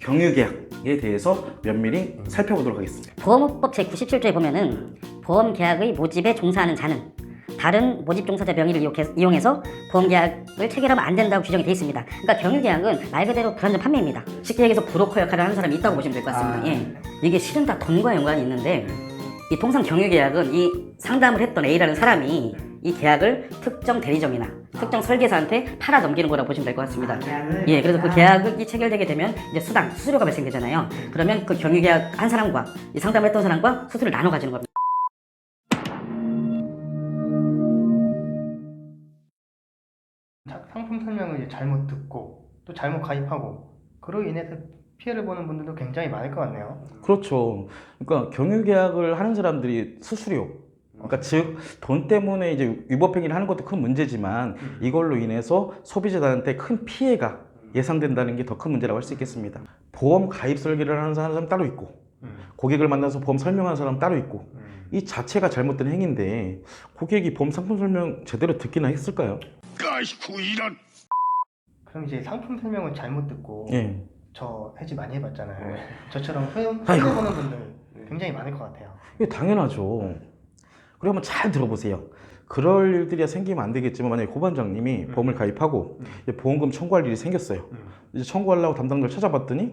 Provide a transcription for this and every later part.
경유계약에 대해서 면밀히 살펴보도록 하겠습니다. 보험법 제97조에 보면은 보험계약의 모집에 종사하는 자는 다른 모집 종사자 명의를 이용해서 보험계약을 체결하면 안 된다고 규정이 되어 있습니다. 그러니까 경유계약은 말 그대로 불안전 판매입니다. 쉽게 얘기해서 브로커 역할을 하는 사람이 있다고 보시면 될 것 같습니다. 예. 이게 실은 다 돈과 연관이 있는데 이 통상 경유계약은 이 상담을 했던 A라는 사람이 이 계약을 특정 대리점이나 특정 설계사한테 팔아 넘기는 거라고 보시면 될 것 같습니다. 예, 그래서 그 계약이 체결되게 되면 이제 수수료가 발생되잖아요. 그러면 그 경유계약 한 사람과 이 상담을 했던 사람과 수수료를 나눠 가지는 겁니다. 상품 설명을 이제 잘못 듣고 또 잘못 가입하고 그로 인해서 피해를 보는 분들도 굉장히 많을 것 같네요. 그렇죠. 그러니까 경유계약을 하는 사람들이 수수료, 그러니까 즉 돈 때문에 이제 위법행위를 하는 것도 큰 문제지만 이걸로 인해서 소비자들한테 큰 피해가 예상된다는 게 더 큰 문제라고 할 수 있겠습니다. 보험 가입 설계를 하는 사람 따로 있고 고객을 만나서 보험 설명하는 사람 따로 있고 이 자체가 잘못된 행위인데 고객이 보험 상품 설명 제대로 듣기나 했을까요? 아이고 이런. 그럼 이제 상품 설명을 잘못 듣고 예. 저 해지 많이 해봤잖아요. 저처럼 손해보는 분들 굉장히 많을 것 같아요. 이게 당연하죠. 그리고 한번 잘 들어보세요. 그럴 일들이 생기면 안 되겠지만 만약에 고반장님이 보험을 가입하고 이제 보험금 청구할 일이 생겼어요. 이제 청구하려고 담당자를 찾아봤더니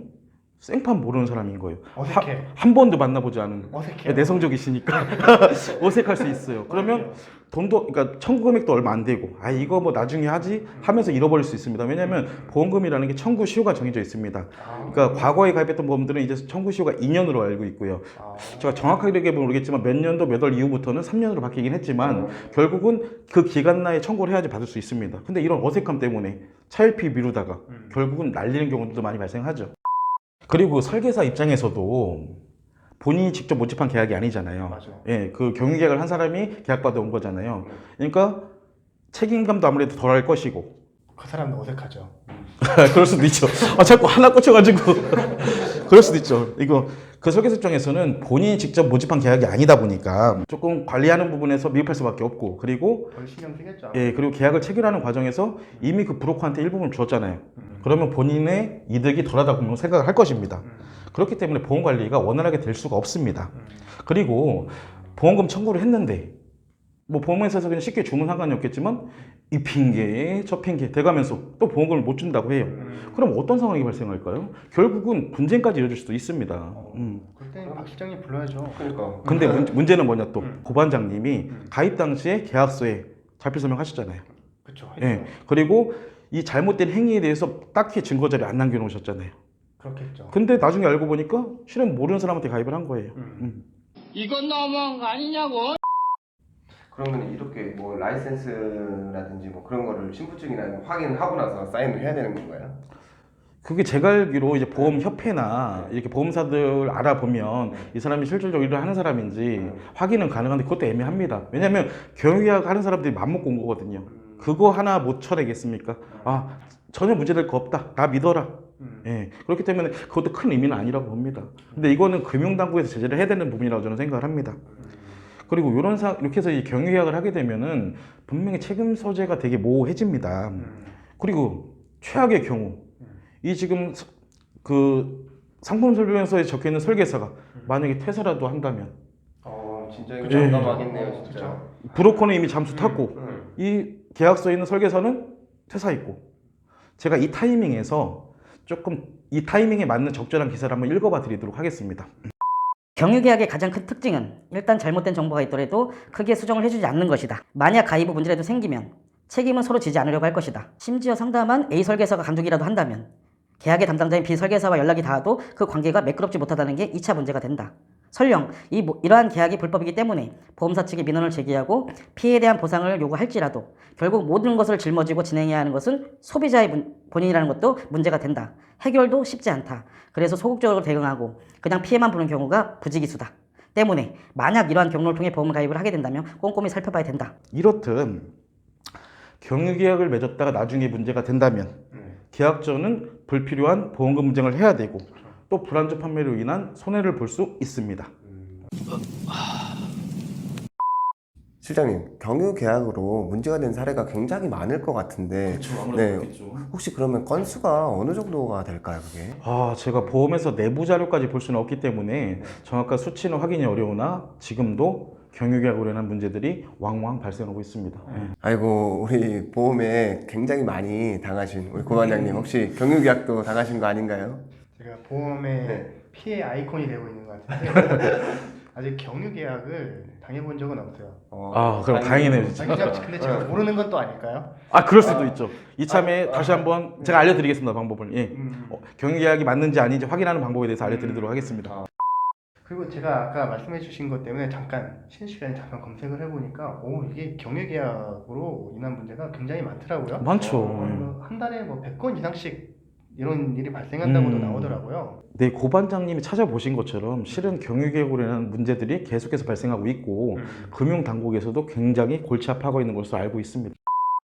생판 모르는 사람인 거예요. 어색해. 한 번도 만나보지 않은 어색해요. 내성적이시니까 어색할 수 있어요. 그러면 돈도 그러니까 청구 금액도 얼마 안 되고 아 이거 뭐 나중에 하지 하면서 잃어버릴 수 있습니다. 왜냐하면 보험금이라는 게 청구 시효가 정해져 있습니다. 그러니까 과거에 가입했던 보험들은 이제 청구 시효가 2년으로 알고 있고요. 제가 정확하게 모르겠지만 몇 년도 몇 월 이후부터는 3년으로 바뀌긴 했지만 결국은 그 기간 내에 청구를 해야지 받을 수 있습니다. 근데 이런 어색함 때문에 차일피 미루다가 결국은 날리는 경우도 많이 발생하죠. 그리고 설계사 입장에서도 본인이 직접 모집한 계약이 아니잖아요. 맞아요. 예, 그 경유계약을 한 사람이 계약받아 온 거잖아요. 그러니까 책임감도 아무래도 덜 할 것이고. 그 사람도 어색하죠. 그럴 수도 있죠. 아, 자꾸 하나 꽂혀가지고. 그럴 수도 있죠. 이거 그 설계사 입장에서는 본인이 직접 모집한 계약이 아니다 보니까 조금 관리하는 부분에서 미흡할 수밖에 없고, 그리고 덜 신경 쓰겠죠. 예, 그리고 계약을 체결하는 과정에서 이미 그 브로커한테 일부분을 줬잖아요. 그러면 본인의 이득이 덜하다고 생각을 할 것입니다. 그렇기 때문에 보험 관리가 원활하게 될 수가 없습니다. 그리고 보험금 청구를 했는데 뭐 보험회사에서 그냥 쉽게 주면 상관이 없겠지만 이 핑계 저 핑계 대가면서 또 보험금을 못 준다고 해요. 그럼 어떤 상황이 발생할까요? 결국은 분쟁까지 이어질 수도 있습니다. 그때 박 실장님 불러야죠. 그러니까. 근데 문제는 뭐냐 또 고반장님이 가입 당시에 계약서에 자필 설명하셨잖아요. 그렇죠. 예. 그리고 이 잘못된 행위에 대해서 딱히 증거 자료 안 남겨놓으셨잖아요. 그렇겠죠. 근데 나중에 알고 보니까 실은 모르는 사람한테 가입을 한 거예요. 이건 너무한 거 아니냐고. 그러면 이렇게 뭐 라이센스라든지 뭐 그런 거를 신분증이나 확인을 하고 나서 사인을 해야 되는 건가요? 그게 제가 알기로 이제 보험협회나 이렇게 보험사들 알아보면 이 사람이 실질적으로 일을 하는 사람인지 확인은 가능한데 그것도 애매합니다. 왜냐하면 경유계약 하는 사람들이 맘먹고 온 거거든요. 그거 하나 못 쳐내겠습니까? 아, 전혀 문제될 거 없다. 나 믿어라. 예, 그렇기 때문에 그것도 큰 의미는 아니라고 봅니다. 근데 이거는 금융당국에서 제재를 해야 되는 부분이라고 저는 생각을 합니다. 그리고 이렇게 해서 이 경유계약을 하게 되면은 분명히 책임 소재가 되게 모호해집니다. 그리고 최악의 경우 이 지금 그 상품 설명서에 적혀 있는 설계사가 만약에 퇴사라도 한다면 진짜 이거 장담하겠네요, 진짜. 브로커는 이미 잠수 탔고 이 계약서에 있는 설계사는 퇴사했고. 제가 이 타이밍에서 조금 이 타이밍에 맞는 적절한 기사를 한번 읽어봐 드리도록 하겠습니다. 경유계약의 가장 큰 특징은 일단 잘못된 정보가 있더라도 크게 수정을 해주지 않는 것이다. 만약 가입 후 문제라도 생기면 책임은 서로 지지 않으려고 할 것이다. 심지어 상담한 A 설계사가 간두기라도 한다면 계약의 담당자인 B 설계사와 연락이 닿아도 그 관계가 매끄럽지 못하다는 게 2차 문제가 된다. 설령 이러한 계약이 불법이기 때문에 보험사 측에 민원을 제기하고 피해에 대한 보상을 요구할지라도 결국 모든 것을 짊어지고 진행해야 하는 것은 소비자의 본인이라는 것도 문제가 된다. 해결도 쉽지 않다. 그래서 소극적으로 대응하고 그냥 피해만 보는 경우가 부지기수다. 때문에 만약 이러한 경로를 통해 보험 가입을 하게 된다면 꼼꼼히 살펴봐야 된다. 이렇듯 경유계약을 맺었다가 나중에 문제가 된다면 계약자는 불필요한 보험금 분쟁을 해야 되고 또 불안전 판매로 인한 손해를 볼 수 있습니다. 실장님, 경유 계약으로 문제가 된 사례가 굉장히 많을 것 같은데 그렇죠. 아무래도 네. 그렇겠죠. 혹시 그러면 건수가 어느 정도가 될까요, 그게? 제가 보험에서 내부 자료까지 볼 수는 없기 때문에 정확한 수치는 확인이 어려우나 지금도 경유계약으로 인한 문제들이 왕왕 발생하고 있습니다. 예. 아이고, 우리 보험에 굉장히 많이 당하신 우리 고반장님 혹시 경유 계약도 당하신 거 아닌가요? 제가 보험의 네. 피해 아이콘이 되고 있는 것 같은데 아직 경유 계약을 당해본 적은 없어요. 그럼 다행이네요, 진짜. 아니, 그냥 근데 제가 모르는 건 또 아닐까요? 그럴 수도 있죠. 이참에 다시 한번 제가 알려드리겠습니다, 방법을. 예. 경유계약이 맞는지 아닌지 확인하는 방법에 대해서 알려드리도록 하겠습니다. 그리고 제가 아까 말씀해주신 것 때문에 잠깐 쉬는 시간에 잠깐 검색을 해보니까 이게 경유 계약으로 인한 문제가 굉장히 많더라고요. 많죠. 한 달에 뭐 100건 이상씩 이런 일이 발생한다고도 나오더라고요. 네, 고반장님이 찾아보신 것처럼 실은 경유계약으로 인한 문제들이 계속해서 발생하고 있고 금융당국에서도 굉장히 골치 아파하고 있는 것으로 알고 있습니다.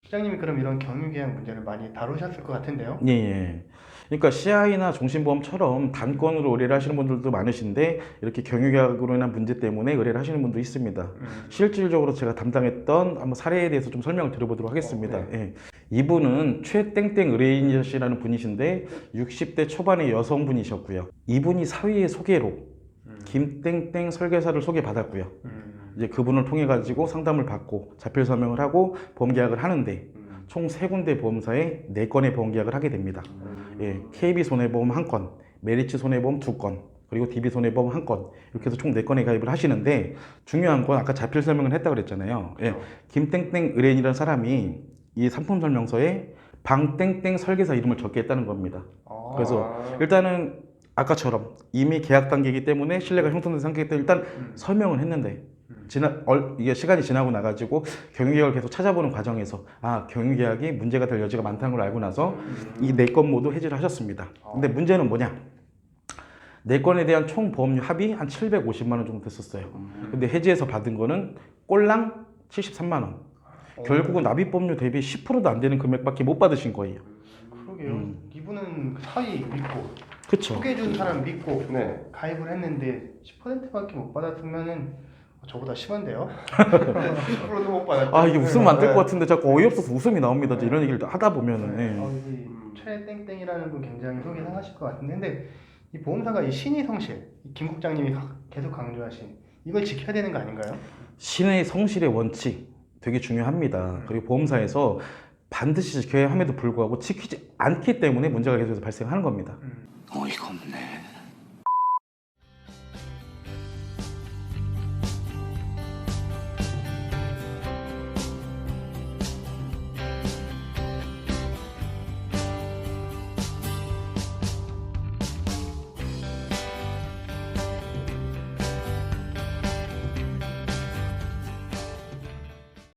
시장님이 그럼 이런 경유 계약 문제를 많이 다루셨을 것 같은데요. 예, 예. 그러니까 CI나 종신보험처럼 단건으로 의뢰를 하시는 분들도 많으신데 이렇게 경유계약으로 인한 문제 때문에 의뢰를 하시는 분도 있습니다. 실질적으로 제가 담당했던 한번 사례에 대해서 좀 설명을 드려보도록 하겠습니다. 예. 이분은 최땡땡 의뢰인이시라는 분이신데 60대 초반의 여성분이셨고요. 이분이 사위의 소개로 김땡땡 설계사를 소개받았고요. 이제 그분을 통해 가지고 상담을 받고 자필 서명을 하고 보험계약을 하는데 총 3군데 보험사에 4건의 보험계약을 하게 됩니다. 예, KB 손해보험 1건, 메리츠 손해보험 2건, 그리고 DB 손해보험 1건 이렇게 해서 총 4건에 가입을 하시는데 중요한 건 아까 자필 설명을 했다고 그랬잖아요. 예, 김땡땡 의뢰인이라는 사람이 이 상품 설명서에 방땡땡 설계사 이름을 적게 했다는 겁니다. 그래서 일단은 아까처럼 이미 계약 단계이기 때문에 신뢰가 형성된 상태이기 때문에 일단 설명을 했는데 이게 시간이 지나고 나가지고 경유계약을 계속 찾아보는 과정에서 경유계약이 문제가 될 여지가 많다는 걸 알고 나서 이 4건 모두 해지를 하셨습니다. 근데 문제는 뭐냐? 4건에 대한 총 보험료 합이 한 750만 원 정도 됐었어요. 근데 해지해서 받은 거는 꼴랑 73만 원. 결국은 납입보험료 대비 10%도 안 되는 금액밖에 못 받으신 거예요. 그러게요. 이분은 그 사위 믿고 그쵸. 소개해준 사람 믿고 네. 가입을 했는데 10%밖에 못 받았으면은 저보다 심한데요? 10%도 못 받았죠. 이게 웃으면 안 될 것 같은데 자꾸 어이없어서 웃음이 나옵니다. 이런 얘기를 하다 보면은. 이 최땡땡이라는 분 굉장히 속이 상하실 것 같은데 근데 이 보험사가 이 신의 성실, 김 국장님이 계속 강조하신 이걸 지켜야 되는 거 아닌가요? 신의 성실의 원칙 되게 중요합니다. 그리고 보험사에서 반드시 지켜야 함에도 불구하고 지키지 않기 때문에 문제가 계속해서 발생하는 겁니다. 어이가 없네.